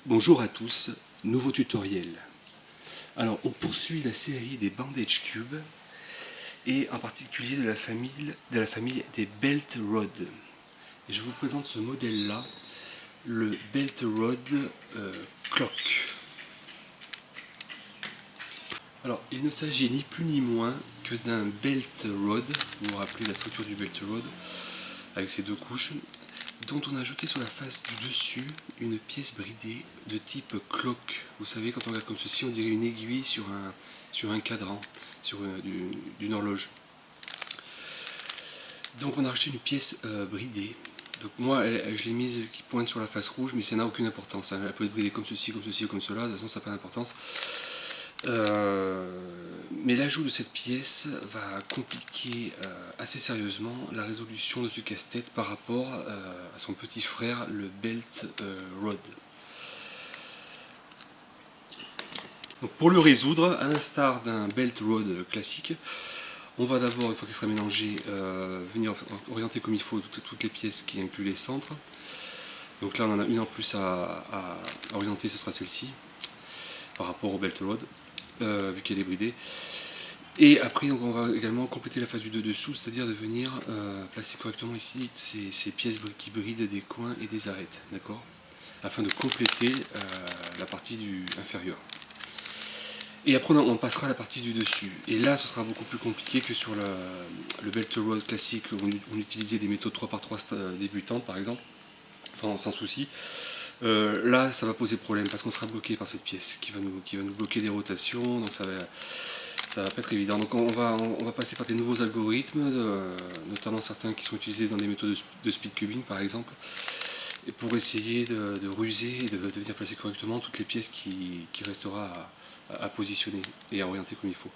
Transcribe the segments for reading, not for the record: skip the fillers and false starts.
Bonjour à tous, nouveau tutoriel. Alors on poursuit la série des bandage cubes et en particulier de la famille des belt rod. Et je vous présente ce modèle là, le belt rod clock. Alors il ne s'agit ni plus ni moins que d'un belt rod, vous vous rappelez la structure du belt rod avec ses deux couches, dont on a ajouté sur la face du dessus une pièce bridée de type clock. Vous savez, quand on regarde comme ceci, on dirait une aiguille sur un cadran, sur d'une horloge. Donc on a rajouté une pièce bridée. Donc moi, je l'ai mise qui pointe sur la face rouge, mais ça n'a aucune importance. Elle peut être bridée comme ceci, comme ceci, comme cela. De toute façon, ça n'a pas d'importance. Mais l'ajout de cette pièce va compliquer assez sérieusement la résolution de ce casse-tête par rapport à son petit frère, le belt rod. Donc pour le résoudre, à l'instar d'un belt rod classique, on va d'abord, une fois qu'il sera mélangé, venir orienter comme il faut toutes les pièces qui incluent les centres. Donc là on en a une en plus à orienter, ce sera celle-ci, par rapport au belt rod, vu qu'elle est bridée. Et après donc, on va également compléter la face du dessous, c'est-à-dire de venir placer correctement ici ces pièces qui brident des coins et des arêtes, d'accord, afin de compléter la partie inférieure. Et après on passera à la partie du dessus. Et là ce sera beaucoup plus compliqué que sur le belt rod classique où on utilisait des méthodes 3x3 débutantes par exemple, sans souci. Là ça va poser problème parce qu'on sera bloqué par cette pièce qui va nous bloquer des rotations, donc ça va pas être évident. Donc on va passer par des nouveaux algorithmes, notamment certains qui sont utilisés dans des méthodes de speed cubing par exemple, et pour essayer de ruser et de venir placer correctement toutes les pièces qui restera à positionner et à orienter comme il faut.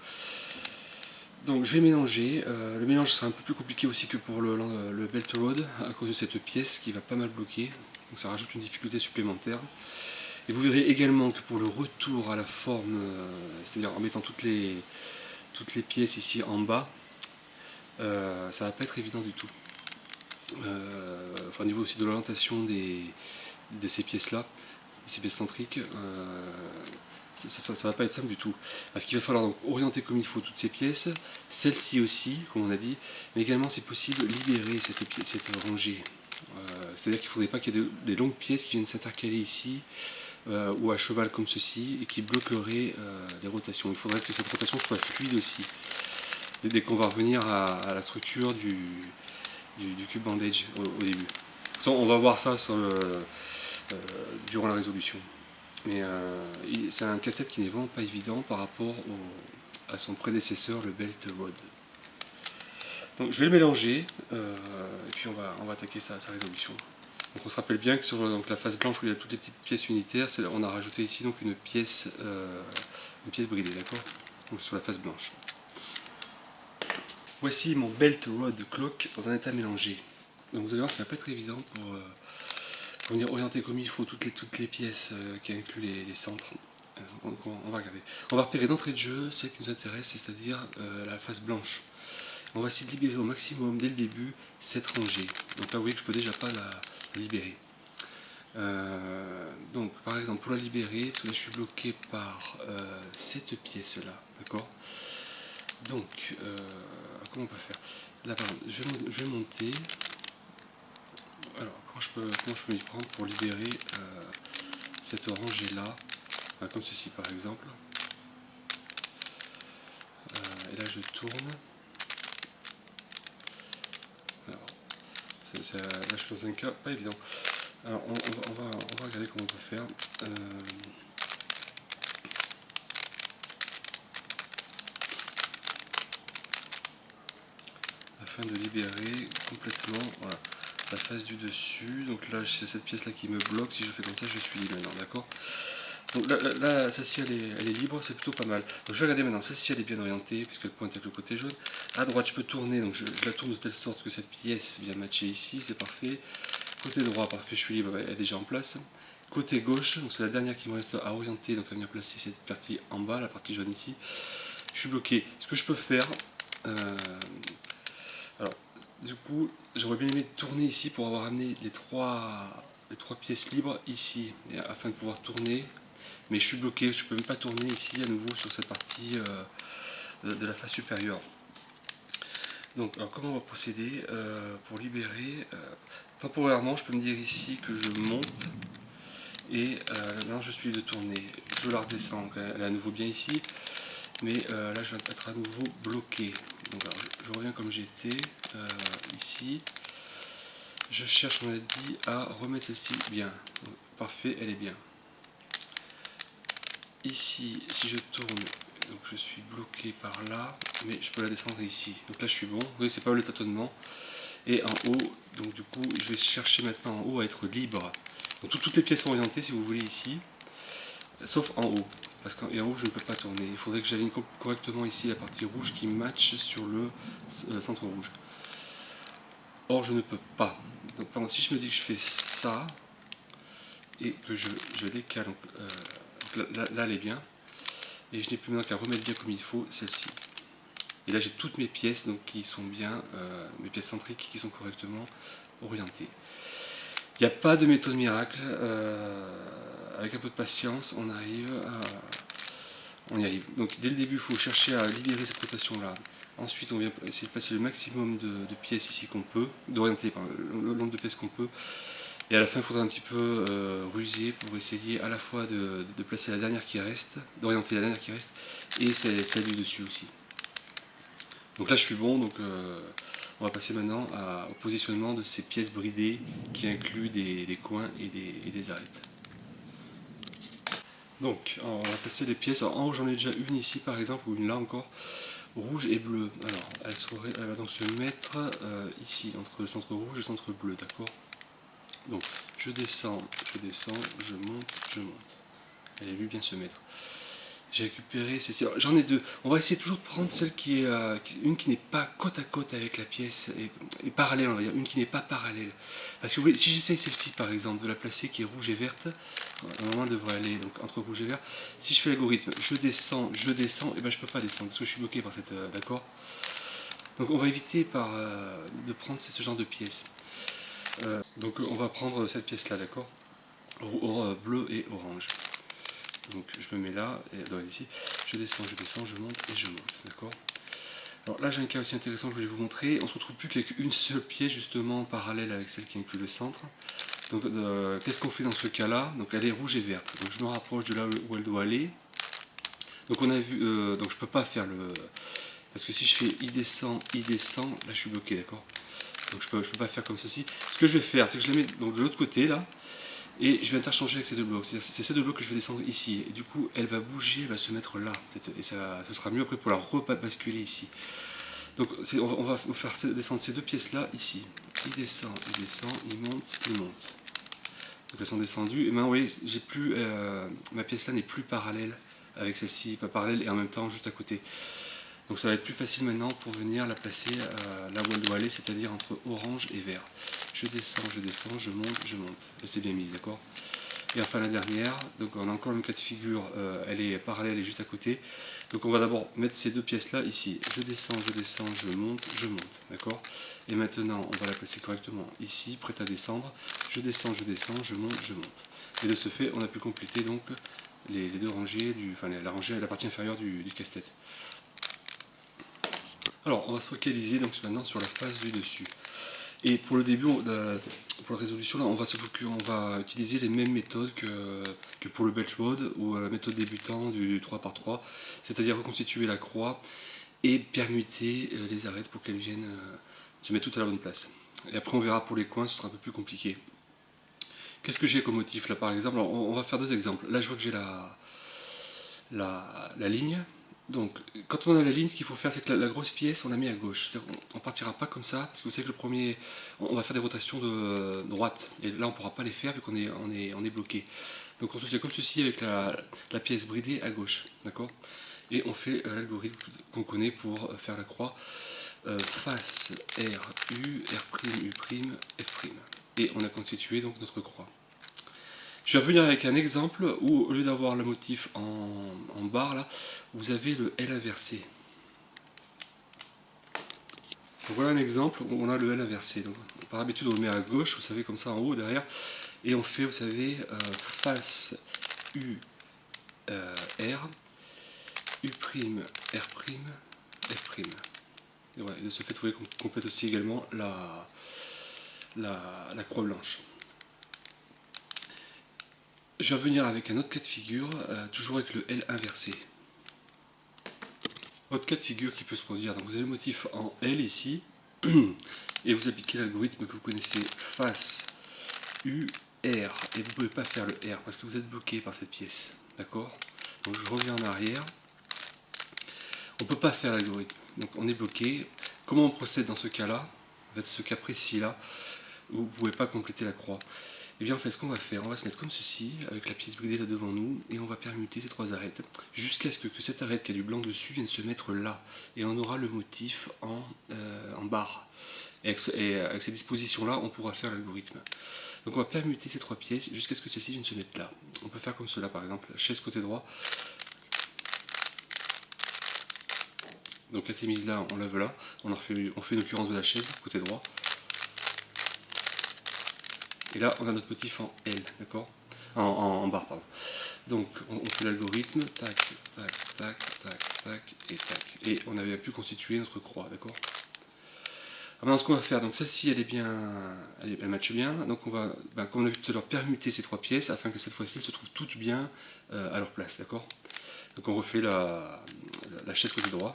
Donc je vais mélanger. Le mélange sera un peu plus compliqué aussi que pour le belt rod à cause de cette pièce qui va pas mal bloquer. Donc ça rajoute une difficulté supplémentaire. Et vous verrez également que pour le retour à la forme, c'est-à-dire en mettant toutes les pièces ici en bas, ça va pas être évident du tout. Enfin, au niveau aussi de l'orientation de ces pièces-là, ces pièces centriques, ça va pas être simple du tout. Parce qu'il va falloir donc orienter comme il faut toutes ces pièces, celle-ci aussi, comme on a dit, mais également, c'est possible, libérer cette rangée. C'est-à-dire qu'il ne faudrait pas qu'il y ait des longues pièces qui viennent s'intercaler ici, ou à cheval comme ceci, et qui bloqueraient les rotations. Il faudrait que cette rotation soit fluide aussi, dès qu'on va revenir à la structure du cube bandage au début. On va voir ça durant la résolution. Mais c'est un casse-tête qui n'est vraiment pas évident par rapport à son prédécesseur, le belt rod. Donc je vais le mélanger et puis on va attaquer sa résolution. Donc on se rappelle bien que sur la face blanche où il y a toutes les petites pièces unitaires, on a rajouté ici donc une pièce bridée, d'accord. Donc sur la face blanche. Voici mon belt rod clock dans un état mélangé. Donc vous allez voir que ça va pas être évident pour venir orienter comme il faut toutes les pièces qui incluent les centres. On va regarder. On va repérer d'entrée de jeu celle qui nous intéresse, c'est-à-dire la face blanche. On va essayer de libérer au maximum dès le début cette rangée. Donc là vous voyez que je peux déjà pas la libérer. Donc par exemple pour la libérer, parce que là je suis bloqué par cette pièce là, d'accord. Donc comment on peut faire? Là par exemple, je vais monter. Alors comment je peux m'y prendre pour libérer cette rangée là, comme ceci par exemple. Et là je tourne. Alors, là je suis dans un cas pas évident. Alors on va regarder comment on peut faire. Afin de libérer complètement, voilà, la face du dessus. Donc là c'est cette pièce là qui me bloque. Si je fais comme ça, je suis libre maintenant, d'accord. Donc là celle-ci elle est libre, c'est plutôt pas mal. Donc je vais regarder maintenant, celle-ci elle est bien orientée puisqu'elle pointe avec le côté jaune. À droite je peux tourner, donc je la tourne de telle sorte que cette pièce vient matcher ici, c'est parfait. Côté droit, parfait, je suis libre, elle est déjà en place. Côté gauche, donc c'est la dernière qui me reste à orienter, donc à venir placer cette partie en bas, la partie jaune ici. Je suis bloqué. Ce que je peux faire, alors du coup, j'aurais bien aimé tourner ici pour avoir amené les trois les 3 pièces libres ici, afin de pouvoir tourner. Mais je suis bloqué, je ne peux même pas tourner ici à nouveau sur cette partie de la face supérieure. Donc, alors comment on va procéder pour libérer temporairement, je peux me dire ici que je monte et maintenant je suis de tourner. Je la redescends, elle est à nouveau bien ici, mais là je vais être à nouveau bloqué. Donc alors, je reviens comme j'étais ici. Je cherche, on a dit, à remettre celle-ci bien. Donc, parfait, elle est bien. Ici, si je tourne, donc je suis bloqué par là, mais je peux la descendre ici. Donc là je suis bon. Vous voyez, c'est pas le tâtonnement. Et en haut, donc du coup, je vais chercher maintenant en haut à être libre. Donc toutes les pièces sont orientées, si vous voulez, ici, sauf en haut. Parce qu'en haut, je ne peux pas tourner. Il faudrait que j'aligne correctement ici la partie rouge qui matche sur le centre rouge. Or, je ne peux pas. Donc, par exemple, si je me dis que je fais ça, et que je décale, donc là, elle est bien, et je n'ai plus maintenant qu'à remettre bien comme il faut celle-ci. Et là, j'ai toutes mes pièces donc, qui sont bien, mes pièces centriques qui sont correctement orientées. Il n'y a pas de méthode miracle. Avec un peu de patience, on y arrive. Donc dès le début, il faut chercher à libérer cette rotation-là. Ensuite, on vient essayer de placer le maximum de pièces ici qu'on peut, d'orienter le nombre de pièces qu'on peut. Et à la fin, il faudra un petit peu ruser pour essayer à la fois de placer la dernière qui reste, d'orienter la dernière qui reste, et celle du dessus aussi. Donc là, je suis bon, donc on va passer maintenant au positionnement de ces pièces bridées qui incluent des coins et des arêtes. Donc, on va passer les pièces. Alors, en haut, j'en ai déjà une ici, par exemple, ou une là encore, rouge et bleu. Alors, elle va donc se mettre ici, entre le centre rouge et le centre bleu, d'accord? Donc, je descends, je monte. Elle est vue bien se mettre. J'ai récupéré celle-ci. J'en ai deux. On va essayer toujours de prendre celle qui est une qui n'est pas côte à côte avec la pièce et parallèle, on va dire, une qui n'est pas parallèle. Parce que vous voyez, si j'essaye celle-ci par exemple de la placer qui est rouge et verte, normalement elle devrait aller donc entre rouge et vert. Si je fais l'algorithme, je descends, et ben je peux pas descendre parce que je suis bloqué par cette d'accord. Donc on va éviter de prendre ce genre de pièces. Donc on va prendre cette pièce là, d'accord, bleu et orange. Donc je me mets là, et ici, je descends, je monte et je monte, d'accord. Alors là j'ai un cas aussi intéressant que je voulais vous montrer. On ne se retrouve plus qu'avec une seule pièce justement parallèle avec celle qui inclut le centre. Donc qu'est-ce qu'on fait dans ce cas-là? Donc elle est rouge et verte. Donc je me rapproche de là où elle doit aller. Donc on a vu, donc je peux pas faire le, parce que si je fais il descend, là je suis bloqué, d'accord. Donc je peux pas faire comme ceci. Ce que je vais faire, c'est que je la mets donc de l'autre côté là. Et je vais interchanger avec ces deux blocs. C'est ces deux blocs que je vais descendre ici. Et du coup, elle va bouger, elle va se mettre là. Et ça, ce sera mieux après pour la rebasculer ici. Donc on va faire descendre ces deux pièces-là ici. Il descend, il monte. Donc elles sont descendues. Et maintenant, vous voyez, j'ai plus, ma pièce-là n'est plus parallèle avec celle-ci, pas parallèle et en même temps juste à côté. Donc ça va être plus facile maintenant pour venir la placer là où elle doit aller, c'est-à-dire entre orange et vert. Je descends, je monte. Elle s'est bien mise, d'accord. Et enfin la dernière, donc on a encore le même cas de figure, elle est parallèle, elle est juste à côté. Donc on va d'abord mettre ces deux pièces-là ici. Je descends, je monte, d'accord. Et maintenant on va la placer correctement ici, prête à descendre. Je descends, je monte. Et de ce fait, on a pu compléter donc les deux rangées, la partie inférieure du casse-tête. Alors, on va se focaliser donc maintenant sur la face du dessus. Et pour le début, pour la résolution, là, on va utiliser les mêmes méthodes que pour le belt road ou la méthode débutant du 3x3, c'est-à-dire reconstituer la croix et permuter les arêtes pour qu'elles viennent se mettre toutes à la bonne place. Et après, on verra pour les coins, ce sera un peu plus compliqué. Qu'est-ce que j'ai comme motif là par exemple? Alors, on va faire deux exemples. Là, je vois que j'ai la ligne. Donc, quand on a la ligne, ce qu'il faut faire, c'est que la grosse pièce, on la met à gauche. On partira pas comme ça, parce que vous savez que le premier, on va faire des rotations de droite. Et là, on pourra pas les faire, vu qu'on est bloqué. Donc, on se fait comme ceci avec la pièce bridée à gauche. D'accord. Et on fait l'algorithme qu'on connaît pour faire la croix. Face R, U, R', U', F'. Et on a constitué donc notre croix. Je vais revenir avec un exemple où, au lieu d'avoir le motif en barre, là, vous avez le L inversé. Donc voilà un exemple où on a le L inversé. Donc, par habitude, on le met à gauche, vous savez, comme ça en haut, derrière. Et on fait, vous savez, face U, R, U', R', F'. Et, voilà, et de ce fait, vous voyez qu'on complète aussi également la croix blanche. Je vais revenir avec un autre cas de figure, toujours avec le L inversé. Autre cas de figure qui peut se produire, donc vous avez le motif en L ici, et vous appliquez l'algorithme que vous connaissez, face U, R, et vous ne pouvez pas faire le R parce que vous êtes bloqué par cette pièce, d'accord? Donc je reviens en arrière, on ne peut pas faire l'algorithme, donc on est bloqué. Comment on procède dans ce cas-là? En fait, ce cas précis là, où vous ne pouvez pas compléter la croix. Et bien en fait, ce qu'on va faire, on va se mettre comme ceci, avec la pièce bridée là devant nous, et on va permuter ces trois arêtes, jusqu'à ce que cette arête qui a du blanc dessus vienne se mettre là, et on aura le motif en barre. Et avec ces dispositions-là, on pourra faire l'algorithme. Donc on va permuter ces trois pièces jusqu'à ce que celle-ci vienne se mettre là. On peut faire comme cela par exemple, chaise côté droit. Donc elle s'est mise là, on la veut là, on fait une occurrence de la chaise côté droit. Et là on a notre motif en L, d'accord, en barre, pardon. Donc on fait l'algorithme, tac, tac, tac, tac, tac, et tac. Et on avait pu constituer notre croix, d'accord. Alors ce qu'on va faire, donc celle-ci elle est bien, elle matche bien, donc on va, comme on a vu tout à l'heure, permuter ces trois pièces afin que cette fois-ci elles se trouvent toutes bien à leur place, d'accord. Donc on refait la chaise côté droit.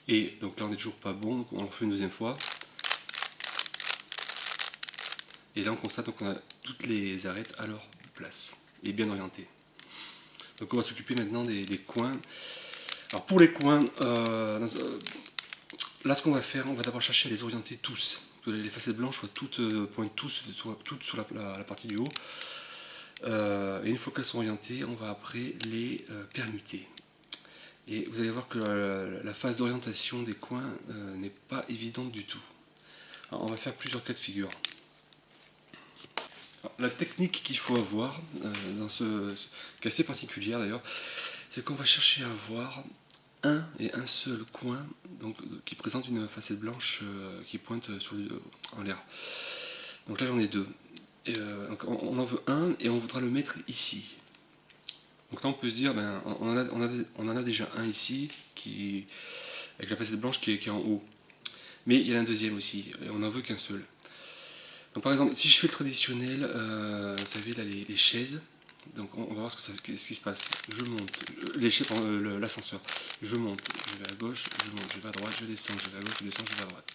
Et donc là on n'est toujours pas bon, donc on le refait une deuxième fois. Et là on constate qu'on a toutes les arêtes à leur place, et bien orientées. Donc on va s'occuper maintenant des coins. Alors pour les coins, là ce qu'on va faire, on va d'abord chercher à les orienter tous, que les facettes blanches soient toutes, pointent toutes sur la partie du haut. Et une fois qu'elles sont orientées, on va après les permuter. Et vous allez voir que la phase d'orientation des coins n'est pas évidente du tout. Alors, on va faire plusieurs cas de figure. Alors, la technique qu'il faut avoir, dans ce cas assez particulier d'ailleurs, c'est qu'on va chercher à avoir un et un seul coin donc, qui présente une facette blanche qui pointe en l'air. Donc là j'en ai deux. Et, donc on en veut un et on voudra le mettre ici. Donc là on peut se dire, on en a déjà un ici avec la facette blanche qui est en haut. Mais il y en a un deuxième aussi, et on n'en veut qu'un seul. Donc par exemple, si je fais le traditionnel, vous savez là les chaises, donc on va voir ce qui se passe. Je monte, l'ascenseur, je monte, je vais à gauche, je monte, je vais à droite, je descends, je vais à gauche, je descends, je vais à droite.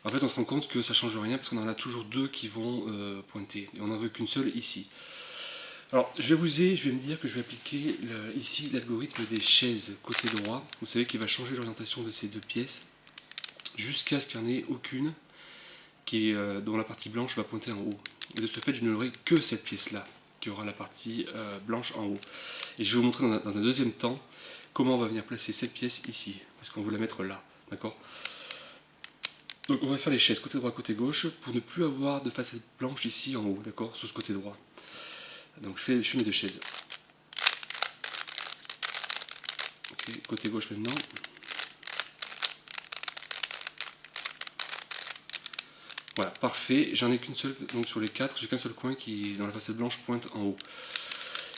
En fait on se rend compte que ça ne change rien parce qu'on en a toujours deux qui vont pointer, et on n'en veut qu'une seule ici. Alors je vais me dire que je vais appliquer ici l'algorithme des chaises côté droit, vous savez qu'il va changer l'orientation de ces deux pièces, jusqu'à ce qu'il n'y en ait aucune dont la partie blanche va pointer en haut. Et de ce fait, je n'aurai que cette pièce-là, qui aura la partie blanche en haut. Et je vais vous montrer dans un deuxième temps comment on va venir placer cette pièce ici, parce qu'on veut la mettre là, d'accord. Donc on va faire les chaises côté droit, côté gauche, pour ne plus avoir de facette blanche ici en haut, d'accord, sur ce côté droit. Donc je fais mes deux chaises. Okay, côté gauche maintenant. Voilà, parfait. J'en ai qu'une seule, donc sur les quatre, j'ai qu'un seul coin qui, dans la facette blanche, pointe en haut.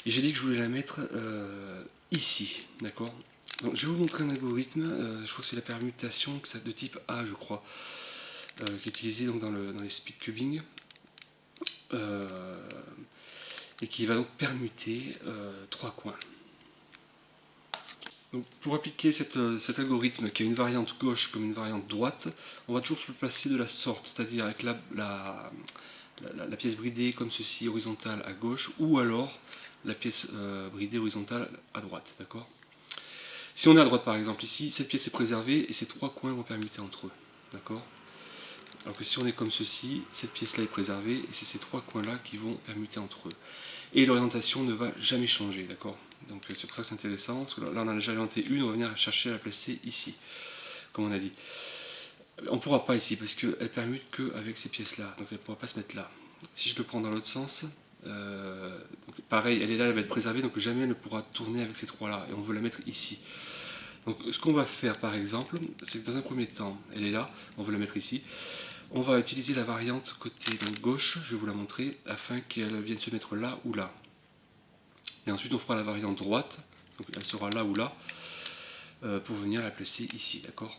Et j'ai dit que je voulais la mettre ici, d'accord. Donc je vais vous montrer un algorithme, je crois que c'est la permutation de type A, je crois, qui est utilisé donc, dans les speed cubing, et qui va donc permuter trois coins. Donc pour appliquer cet algorithme qui a une variante gauche comme une variante droite, on va toujours se placer de la sorte, c'est-à-dire avec la pièce bridée comme ceci horizontale à gauche, ou alors la pièce bridée horizontale à droite, d'accord. Si on est à droite par exemple ici, cette pièce est préservée et ces trois coins vont permuter entre eux, d'accord. Alors que si on est comme ceci, cette pièce-là est préservée et c'est ces trois coins-là qui vont permuter entre eux. Et l'orientation ne va jamais changer, d'accord. Donc c'est pour ça que c'est intéressant, parce que là on a déjà orienté une, on va venir chercher à la placer ici, comme on a dit. On ne pourra pas ici, parce qu'elle permute qu'avec ces pièces-là, donc elle ne pourra pas se mettre là. Si je le prends dans l'autre sens, donc pareil, elle est là, elle va être préservée, donc jamais elle ne pourra tourner avec ces trois-là, et on veut la mettre ici. Donc ce qu'on va faire par exemple, c'est que dans un premier temps, elle est là, on veut la mettre ici. On va utiliser la variante côté donc, gauche, je vais vous la montrer, afin qu'elle vienne se mettre là ou là. Et ensuite on fera la variante droite, donc elle sera là ou là, pour venir la placer ici, d'accord.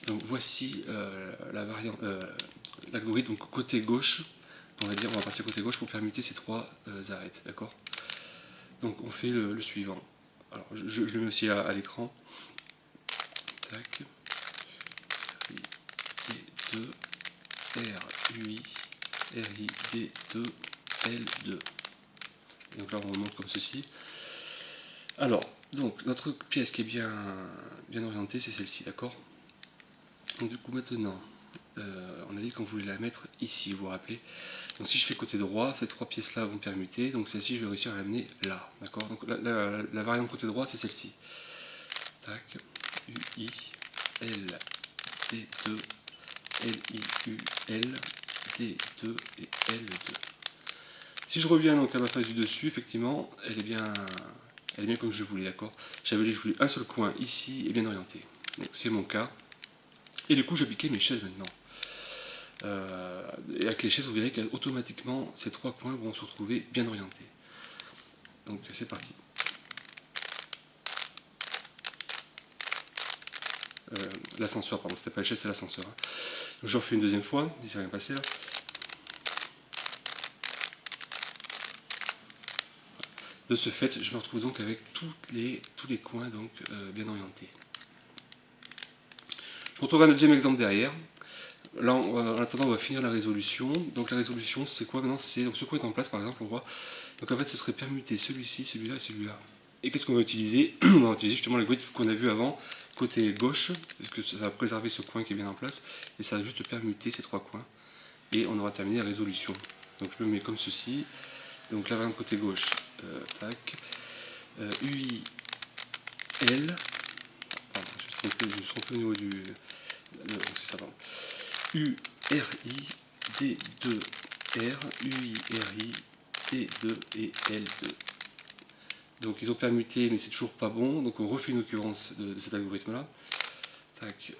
Donc voici la variante, l'algorithme côté gauche, on va partir côté gauche pour permuter ces trois arêtes, d'accord. Donc on fait le suivant. Alors je le mets aussi à l'écran. Tac. D2, RUI, RI, D2, L2. Donc là on remonte comme ceci. Alors, donc notre pièce qui est bien orientée, c'est celle-ci, d'accord. Donc du coup maintenant, on a dit qu'on voulait la mettre ici, vous vous rappelez. Donc si je fais côté droit, ces trois pièces-là vont permuter, donc celle-ci je vais réussir à l'amener là, d'accord. Donc la variante côté droit, c'est celle-ci. Tac, UI, L, D2, LI, U, L, D2 et L2. Si je reviens donc à ma face du dessus, effectivement, elle est bien comme je voulais, d'accord. J'avais voulu un seul coin ici et bien orienté. Donc c'est mon cas. Et du coup, j'appliquais mes chaises maintenant. Et avec les chaises, vous verrez qu'automatiquement, ces trois coins vont se retrouver bien orientés. Donc c'est parti. L'ascenseur, pardon, c'était pas la chaise, c'est l'ascenseur. Hein. Je refais une deuxième fois, il s'est rien passé là. De ce fait, je me retrouve donc avec tous les coins donc, bien orientés. Je retrouve un deuxième exemple derrière. Là, en attendant, on va finir la résolution. Donc la résolution, c'est quoi maintenant? C'est donc ce coin est en place, par exemple, on voit. Donc en fait, ce serait permuter celui-ci, celui-là et celui-là. Et qu'est-ce qu'on va utiliser? On va utiliser justement l'algorithme qu'on a vu avant, côté gauche, parce que ça va préserver ce coin qui est bien en place, et ça va juste permuter ces trois coins. Et on aura terminé la résolution. Donc je me mets comme ceci. Donc la variante côté gauche, tac. UI, L. Pardon, je me suis trompé au niveau du. C'est ça, pardon. U, R, I, D2, R, UI, R, I, D2 et L2. Donc ils ont permuté, mais c'est toujours pas bon. Donc on refait une occurrence de cet algorithme-là. Tac.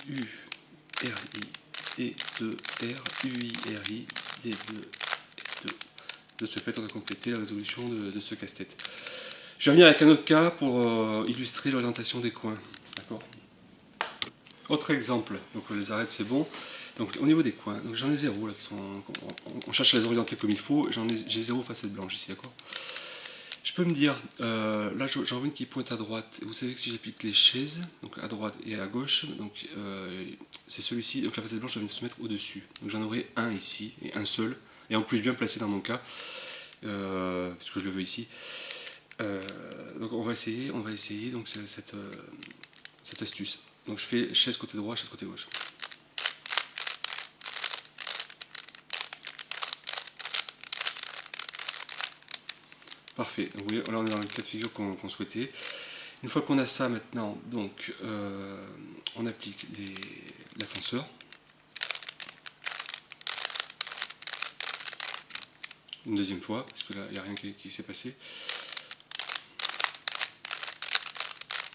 U, R, I, D2, R, UI, R, I, D2, L2. De ce fait, on a complété la résolution de ce casse-tête. Je vais revenir avec un autre cas pour illustrer l'orientation des coins. D'accord. Autre exemple, donc les arêtes c'est bon. Donc au niveau des coins, donc j'en ai zéro là qui sont. On cherche à les orienter comme il faut, j'ai zéro facette blanche ici, d'accord. Je peux me dire, là j'en veux une qui pointe à droite. Vous savez que si j'applique les chaises, donc à droite et à gauche, donc c'est celui-ci, donc la facette blanche va venir se mettre au-dessus. Donc j'en aurai un ici, et un seul, et en plus bien placé dans mon cas, puisque je le veux ici. Donc on va essayer donc cette astuce. Donc je fais chaise côté droit, chaise côté gauche. Parfait, donc vous voyez, là on est dans le cas de figure qu'on souhaitait. Une fois qu'on a ça maintenant, donc on applique l'ascenseur. Une deuxième fois, parce que là il n'y a rien qui s'est passé.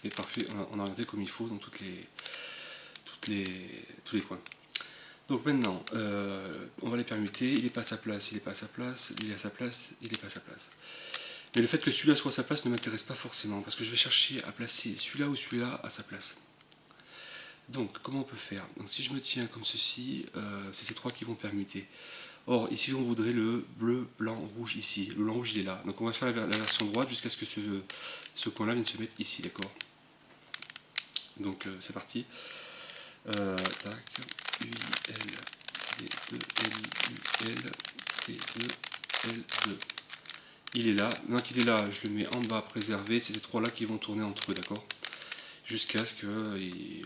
Et parfait, on a orienté comme il faut dans tous les coins. Donc maintenant, on va les permuter, il n'est pas à sa place, il n'est pas à sa place, il est à sa place, il n'est pas à sa place. Mais le fait que celui-là soit à sa place ne m'intéresse pas forcément, parce que je vais chercher à placer celui-là ou celui-là à sa place. Donc, comment on peut faire? Donc, si je me tiens comme ceci, c'est ces trois qui vont permuter. Or, ici, on voudrait le bleu, blanc, rouge ici. Le blanc, rouge, il est là. Donc, on va faire la version droite jusqu'à ce que ce coin-là vienne se mettre ici, d'accord? Donc, c'est parti. Tac, UI, L, D2, L, U, L, D2, L2. Il est là. Maintenant qu'il est là, je le mets en bas, préservé. C'est ces trois-là qui vont tourner entre eux, d'accord? Jusqu'à ce qu'ils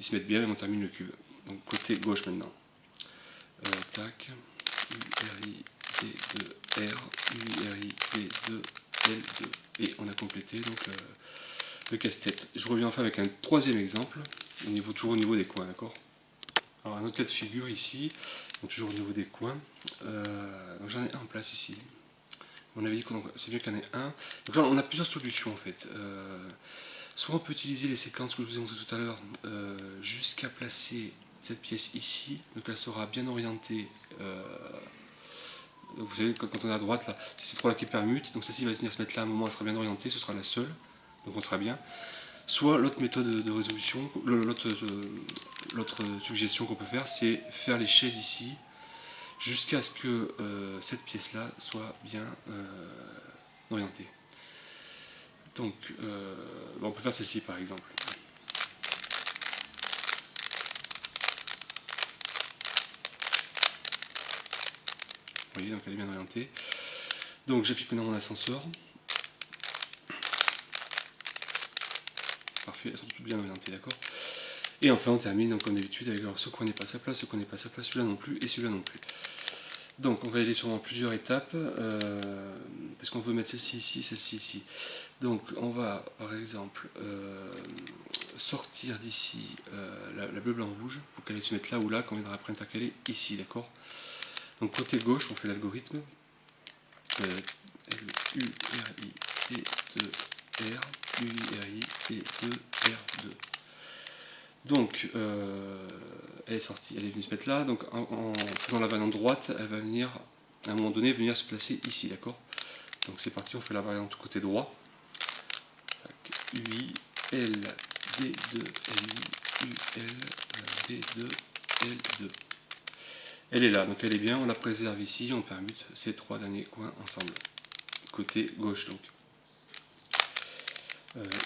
se mettent bien et on termine le cube. Donc côté gauche maintenant. Tac. URI D2 R, URI D2 L2. Et on a complété donc le casse-tête. Je reviens enfin avec un troisième exemple, toujours au niveau des coins, d'accord? Alors un autre cas de figure ici, donc toujours au niveau des coins. Donc j'en ai un en place ici. On avait dit que c'est bien qu'il y en ait un. Donc là on a plusieurs solutions en fait. Soit on peut utiliser les séquences que je vous ai montrées tout à l'heure jusqu'à placer cette pièce ici, donc elle sera bien orientée. Vous savez, quand on est à droite, là, c'est ces trois là qui permutent, donc celle-ci va venir se mettre là à un moment, elle sera bien orientée, ce sera la seule, donc on sera bien. Soit l'autre méthode de résolution, l'autre suggestion qu'on peut faire, c'est faire les chaises ici, jusqu'à ce que cette pièce-là soit bien orientée. Donc, on peut faire celle-ci par exemple. Vous voyez, donc elle est bien orientée. Donc j'applique maintenant mon ascenseur. Parfait, elles sont toutes bien orientées, d'accord. Et enfin on termine donc, comme d'habitude avec alors, ce coin n'est pas à sa place, ce coin n'est pas à sa place, celui-là non plus et celui-là non plus. Donc on va aller sur plusieurs étapes, parce qu'on veut mettre celle-ci ici, celle-ci ici. Donc on va par exemple sortir d'ici la bleu, blanc, rouge, pour qu'elle se mette là ou là, qu'on viendra après intercaler ici, d'accord. Donc côté gauche, on fait l'algorithme. U-R-I-T-2-R, U-R-I-T-2-R2. Donc, elle est sortie, elle est venue se mettre là. Donc, en faisant la variante droite, elle va venir, à un moment donné, venir se placer ici, d'accord. Donc, c'est parti, on fait la variante côté droit. UI, L, D2, LI, UL, D2, L2. Elle est là, donc elle est bien, on la préserve ici, on permute ces trois derniers coins ensemble. Côté gauche, donc.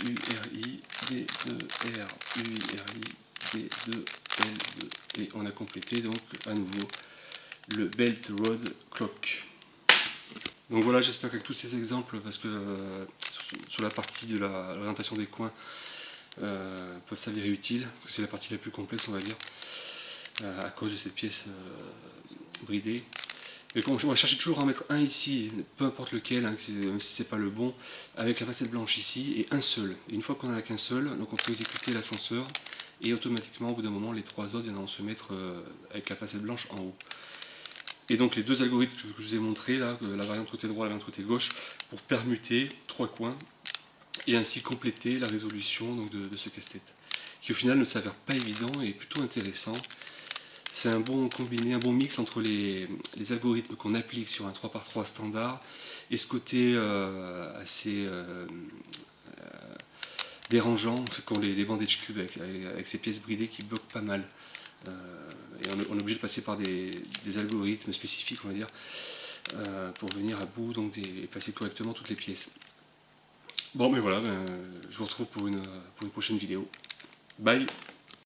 URI, D2R, URI, D2, L2. Et on a complété donc à nouveau le Belt Road Clock. Donc voilà, j'espère qu'avec tous ces exemples, parce que sur la partie de l'orientation des coins, peuvent s'avérer utiles, parce que c'est la partie la plus complexe, on va dire, à cause de cette pièce bridée. Mais bon, on va chercher toujours à en mettre un ici, peu importe lequel, hein, même si c'est pas le bon, avec la facette blanche ici, et un seul. Et une fois qu'on en a qu'un seul, donc on peut exécuter l'ascenseur, et automatiquement, au bout d'un moment, les trois autres viendront se mettre avec la facette blanche en haut. Et donc les deux algorithmes que je vous ai montrés, là, la variante côté droit et la variante côté gauche, pour permuter trois coins, et ainsi compléter la résolution donc, de ce casse-tête, qui au final ne s'avère pas évident et plutôt intéressant. C'est un bon combiné, un bon mix entre les algorithmes qu'on applique sur un 3x3 standard et ce côté assez dérangeant qu'ont les bandes H-Cube avec ces pièces bridées qui bloquent pas mal. Et on est obligé de passer par des algorithmes spécifiques, on va dire, pour venir à bout donc, et placer correctement toutes les pièces. Bon, mais voilà, je vous retrouve pour une prochaine vidéo. Bye!